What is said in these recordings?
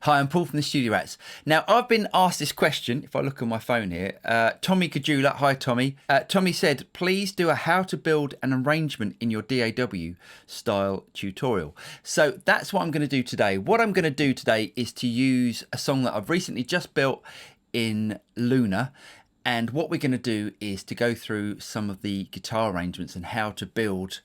Hi, I'm Paul from the Studio Rats. Now, I've been asked this question, if I look on my phone here. Tommy Kajula, hi Tommy. Tommy said, please do a how to build an arrangement in your DAW style tutorial. So that's what I'm going to do today. What I'm going to do today is to use a song that I've recently just built in Luna. And what we're going to do is to go through some of the guitar arrangements and how to build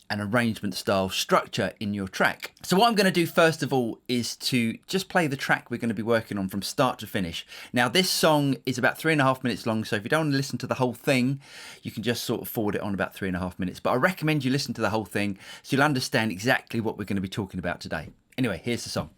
an arrangement style structure in your track. So what I'm going to do first of all is to just play the track we're going to be working on from start to finish. Now this song is about 3.5 minutes long, so if you don't want to listen to the whole thing, you can just sort of forward it on about 3.5 minutes. But I recommend you listen to the whole thing so you'll understand exactly what we're going to be talking about today. Anyway, here's the song.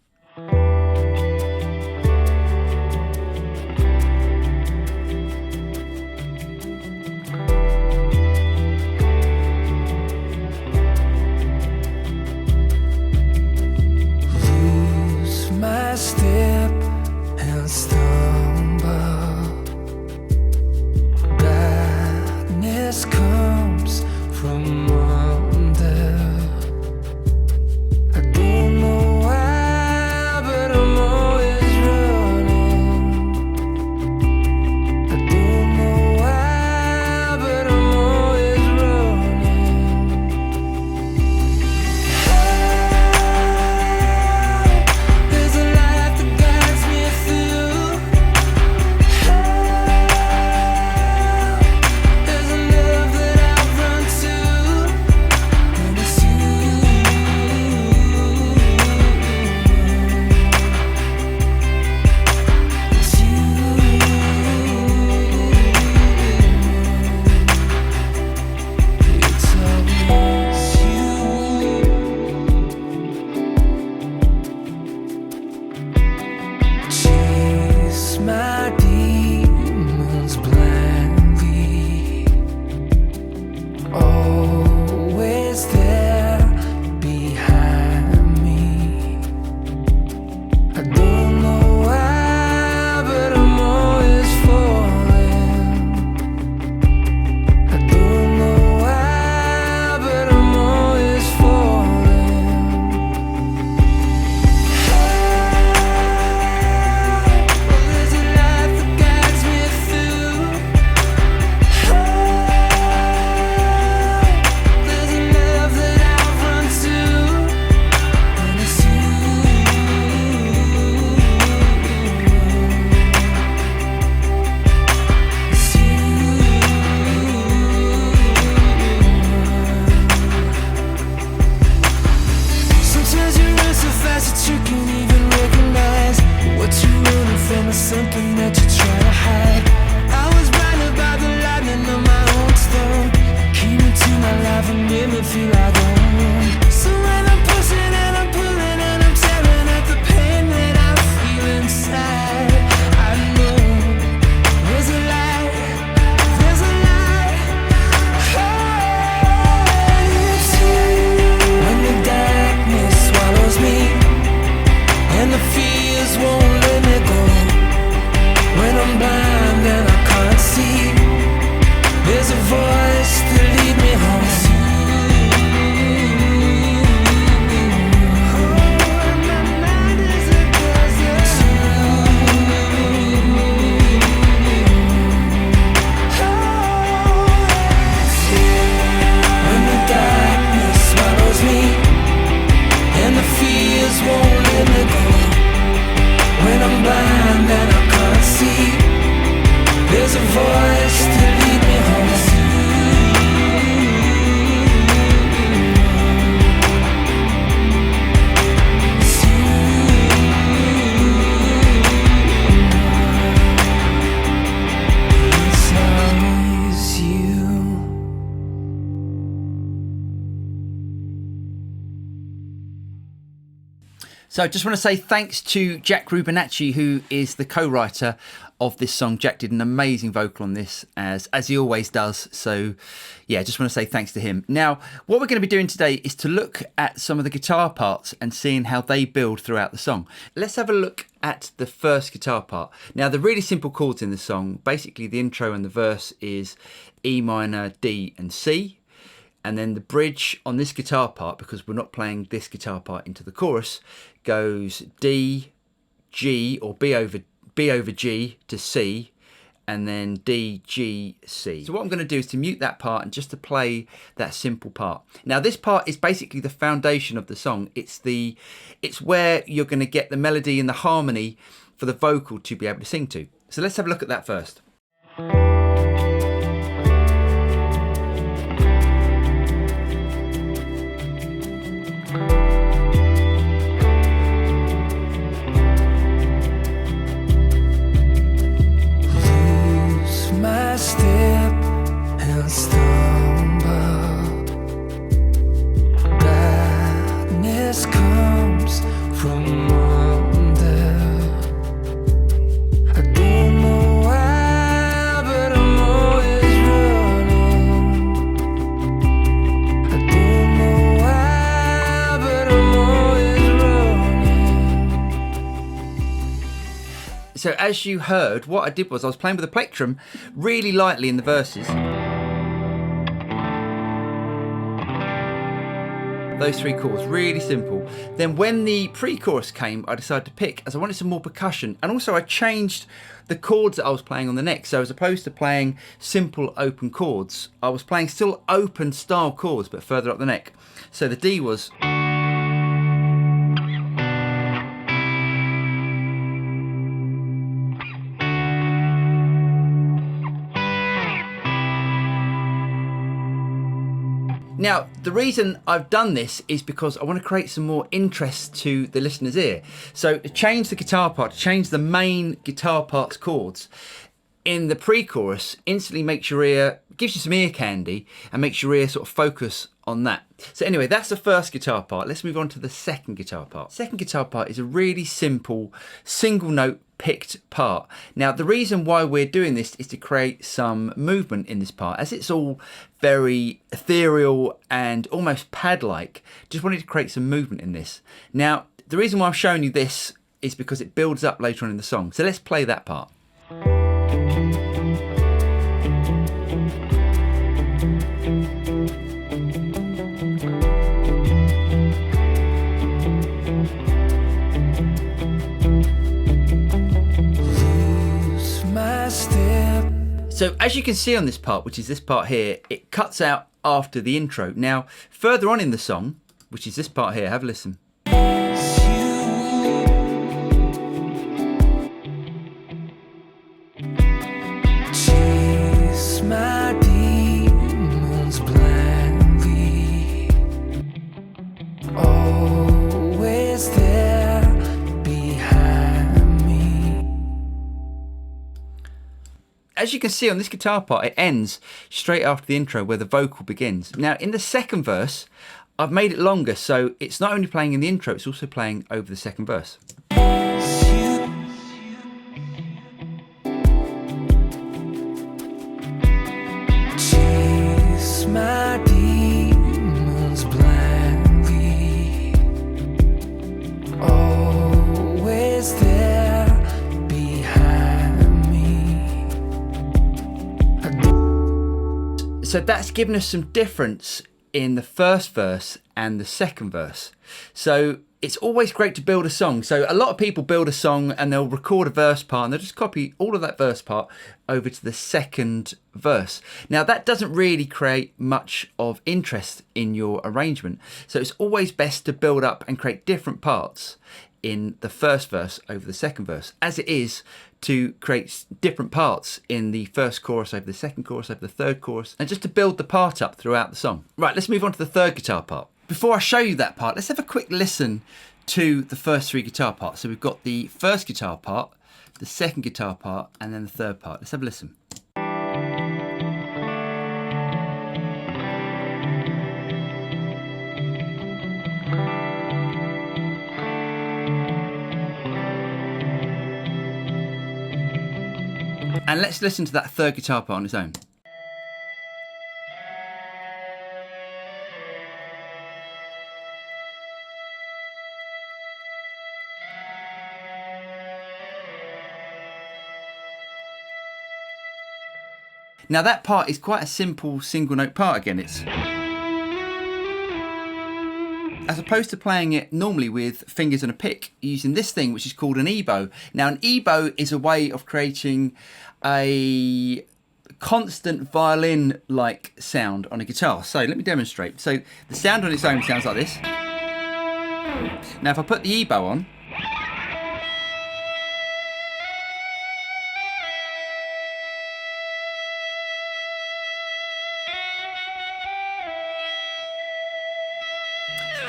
Step and stumble. Darkness comes from under. I don't know why, but I'm always running. I don't know why, but I'm always running. There's a life that guides me through. There's a love that I've run to, and it's always you. Chase my demons blindly, always there behind me. I don't know why, but I'm always falling. I don't know why, but I'm always falling. There's a life that guides me through. There's a love that I've run to, and it's Sometimes you run so fast that you can't even recognize what you're running from is something that you're trying to hide. I was blinded by the lightning of my own storm, came into my life and made me feel like home. So when I'm pushing and I'm pulling and I'm tearing at the pain that I feel inside, I know there's a light, there's a light. It's you. When the darkness swallows me and the fears won't let me go, when I'm blind and I can't see, there's a voice to lead me home. My mind is a desert. When the darkness swallows me and the fears won't let me go, when I'm blind and I can't see, there's a voice to lead me home. It's always you. So I just want to say thanks to Jack Rubinacci, who is the co-writer of this song. Jack did an amazing vocal on this, as he always does. So yeah, just want to say thanks to him. Now, what we're going to be doing today is to look at some of the guitar parts and seeing how they build throughout the song. Let's have a look at the first guitar part. Now, the really simple chords in the song, basically the intro and the verse is E minor, D and C. And then the bridge on this guitar part, because we're not playing this guitar part into the chorus, goes D, G or B over G to C, and then D, G, C. So what I'm going to do is to mute that part and just to play that simple part. Now this part is basically the foundation of the song. It's where you're going to get the melody and the harmony for the vocal to be able to sing to. So let's have a look at that first. My step and stumble. Darkness comes from under. I don't know why, but I'm always running. I don't know why, but I'm always running. So as you heard, what I did was I was playing with the plectrum really lightly in the verses. Those three chords, really simple. Then when the pre-chorus came, I decided to pick, as I wanted some more percussion, and also I changed the chords that I was playing on the neck. So as opposed to playing simple open chords, I was playing still open style chords, but further up the neck. So the D was... Now, the reason I've done this is because I want to create some more interest to the listener's ear. So to change the guitar part, to change the main guitar part's chords, in the pre-chorus, instantly makes your ear, gives you some ear candy and makes your ear sort of focus on that. So anyway, that's the first guitar part. Let's move on to the second guitar part. Second guitar part is a really simple single note picked part. Now the reason why we're doing this is to create some movement in this part, as it's all very ethereal and almost pad-like. Just wanted to create some movement in this. Now the reason why I'm showing you this is because it builds up later on in the song. So let's play that part. So as you can see on this part, which is this part here, it cuts out after the intro. Now, further on in the song, which is this part here, have a listen. Chase my demons blindly, always there behind me. As you can see on this guitar part, it ends straight after the intro where the vocal begins. Now in the second verse, I've made it longer, so it's not only playing in the intro, it's also playing over the second verse. Chase my demons blindly, always there behind me. So that's given us some difference in the first verse and the second verse. So it's always great to build a song. So a lot of people build a song and they'll record a verse part and they'll just copy all of that verse part over to the second verse. Now that doesn't really create much of interest in your arrangement. So it's always best to build up and create different parts in the first verse over the second verse, as it is to create different parts in the first chorus over the second chorus over the third chorus, and just to build the part up throughout the song. Right, let's move on to the third guitar part. Before I show you that part, let's have a quick listen to the first three guitar parts. So we've got the first guitar part, the second guitar part, and then the third part. Let's have a listen. And let's listen to that third guitar part on its own. Now that part is quite a simple single note part again. as opposed to playing it normally with fingers and a pick, using this thing which is called an ebow. Now an ebow is a way of creating a constant violin-like sound on a guitar. So let me demonstrate. So the sound on its own sounds like this. Now if I put the ebow on,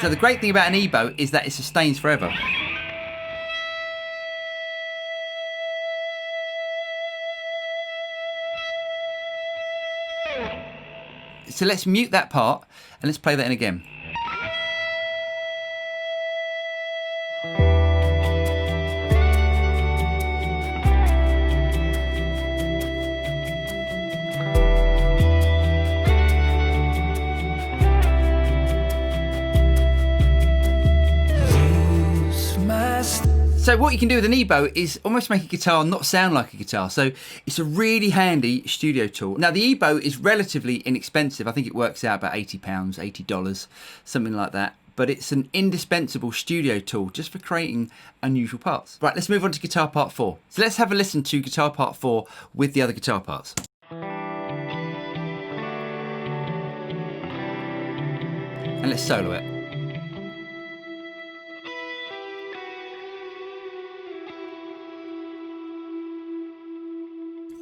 so the great thing about an ebow is that it sustains forever. So let's mute that part and let's play that in again. So what you can do with an ebow is almost make a guitar not sound like a guitar. So it's a really handy studio tool. Now the ebow is relatively inexpensive. I think it works out about £80, $80, something like that. But it's an indispensable studio tool just for creating unusual parts. Right, let's move on to guitar part 4. So let's have a listen to guitar part 4 with the other guitar parts. And let's solo it.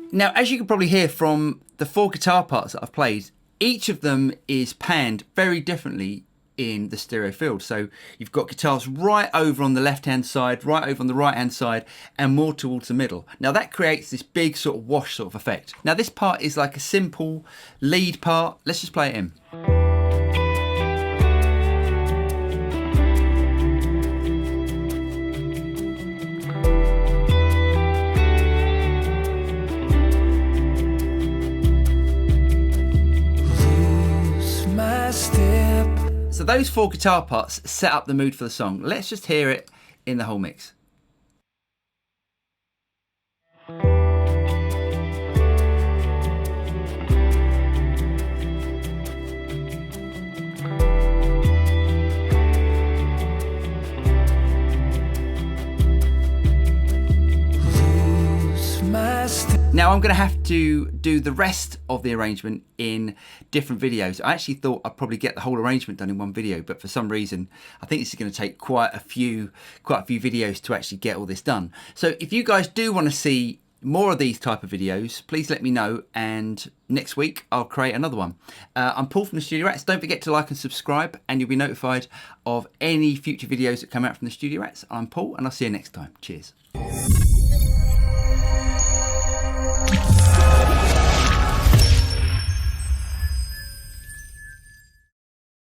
Now, as you can probably hear from the 4 guitar parts that I've played, each of them is panned very differently in the stereo field. So you've got guitars right over on the left-hand side, right over on the right-hand side, and more towards the middle. Now that creates this big sort of wash sort of effect. Now this part is like a simple lead part. Let's just play it in. So those 4 guitar parts set up the mood for the song. Let's just hear it in the whole mix. Now I'm going to have to do the rest of the arrangement in different videos. I actually thought I'd probably get the whole arrangement done in one video, but for some reason I think this is going to take quite a few videos to actually get all this done. So if you guys do want to see more of these type of videos, please let me know, and next week I'll create another one. I'm Paul from the Studio Rats. Don't forget to like and subscribe and you'll be notified of any future videos that come out from the Studio Rats. I'm Paul and I'll see you next time. Cheers.